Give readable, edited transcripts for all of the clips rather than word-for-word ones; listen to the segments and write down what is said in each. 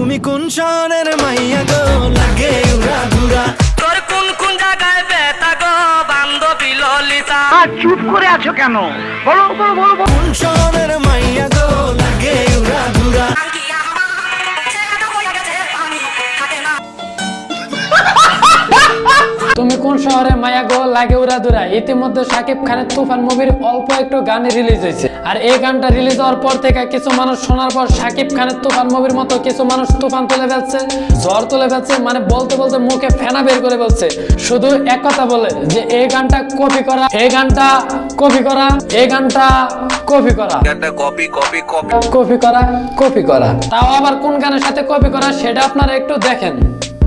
তুমি কোন শহরের মাইয়া গো লাগে উড়া ধুরা তোর কোন কোন জায়গায় ব্যথা গো বান্ধবী ললিতা চুপ করে আছো কেন? বলো বলো বলো বলো। কোন শহরের মাইয়া গো লাগে উড়া ধুরা তুমি কোন শহরে মায়া গো লাগে উড়াদুরা। ইতিমধ্যে শাকিব খানের তুফান মুভির অল্প একটু গান রিলিজ হয়েছে, আর এই গানটা রিলিজ হওয়ার পর থেকে কিছু মানুষ শোনার পর শাকিব খানের তুফান মুভির মতো কিছু মানুষ তুফান তুলে ফেলছে, ঝড় তুলে ফেলছে, মানে বলতে বলতে মুখে ফেনা বের করে ফেলছে। শুধু এক কথা বলে যে এই গানটা কপি করা, এই গানটা কপি করা, এই গানটা কপি করা, কপি কপি কপি কপি করা, কপি করা। তাও আবার কোন গানের সাথে কপি করা সেটা আপনারা একটু দেখেন।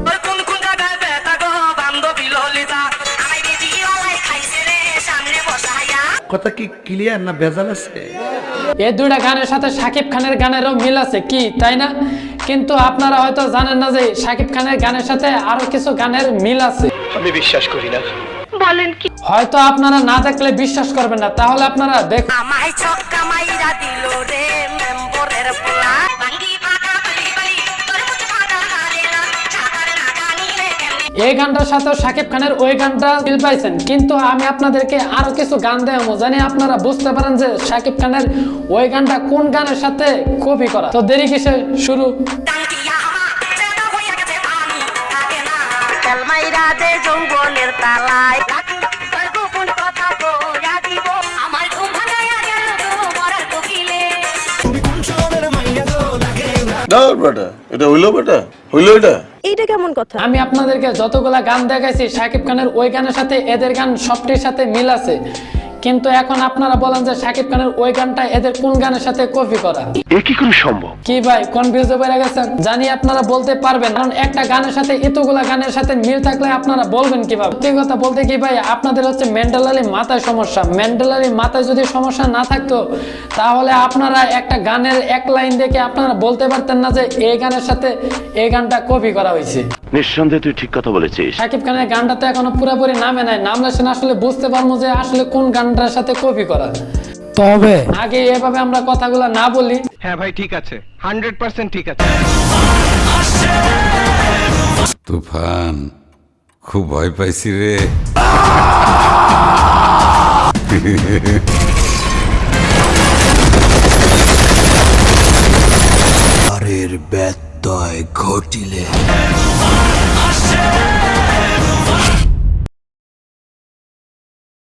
তোর কোন কোন জায়গায় ব্যথা গো বান্ধবী ললিতা আমায় বেবি ওলাই খাইছে রে সামনে বসায়া কথা কি ক্লিয়ার না ভেজাল আছে? এই দুইটা গানের সাথে শাকিব খানের গানেরও মিল আছে কি, তাই না? কিন্তু আপনারা হয়তো জানেন না যে শাকিব খানের গানের সাথে আরো কিছু গানের মিল আছে। আমি বিশ্বাস করি না। বলেন কি? হয়তো আপনারা না দেখলে বিশ্বাস করবেন না, তাহলে আপনারা দেখুন। আমায় ছক্কা মাইরা দিল রে মেম্বরের পোলা বাঙ্গি ফাটা বলি বলি তোর মুখ ফাটা হারে না ছাতার না জানি রে কেমনে এই গানটার সাথে শাকিব খানের ওই গানটা মিল পাইছেন, কিন্তু আমি আপনাদেরকে আরো কিছু গান দেবো জানি আপনারা বুঝতে পারেন যে শাকিব খানের ওই গানটা কোন গানের সাথে কপি করা। তো দেরি কিসে, শুরু। টাঙ্কিয়া আমা চেনা হইয়া গেছে পানি থাকে না তেল মাইরা দে যৌবনের তালায় তোর গোপন কথা কইয়া দিব আমার ঘুম ভাঙাইয়া গেল তো মরার কোকিলে তুমি কোন শহরের মাইয়া গো লাগে উড়া না বেটা, এটা হইলো বেটা, হইলো এটা। এইটা কেমন কথা? আমি আপনাদেরকে যতগুলা গান দেখাইছি শাকিব খানের ওই গানের সাথে এদের গান সবটির সাথে মিল আছে, কিন্তু এখন আপনারা বলেন যে শাকিব খানের ওই গানটা এদের কোন গানের সাথে কপি করা। এ কি করে সম্ভব? কি ভাই কনফিউজ হয়ে গেছেন? জানি আপনারা বলতে পারবেন, কারণ একটা গানের সাথে এতগুলা গানের সাথে মিল থাকলে আপনারা বলবেন কিভাবে? সত্যি কথা বলতে কি ভাই, আপনাদের হচ্ছে মেন্টালি মাথায় সমস্যা। মেন্টালি মাথায় যদি সমস্যা না থাকতো তাহলে আপনারা একটা গানের এক লাইন দেখে আপনারা বলতে পারতেন না যে এই গানের সাথে এই গানটা কপি করা হয়েছে। নিঃসন্দেহে তুই ঠিক কথা বলেছিস। শাকিব খানের গানটা তো এখনো পুরোপুরি নামে নাই, নামলে সে আসলে বুঝতে পারবো যে আসলে কোন গানটার সাথে কপি করা। তবে আগে এভাবে আমরা কথাগুলো না বলি। হ্যাঁ ভাই ঠিক আছে, 100% ঠিক আছে। তুফান, খুব ভয় পাইছি রে। আরের ব্যত্যয় ঘটিলে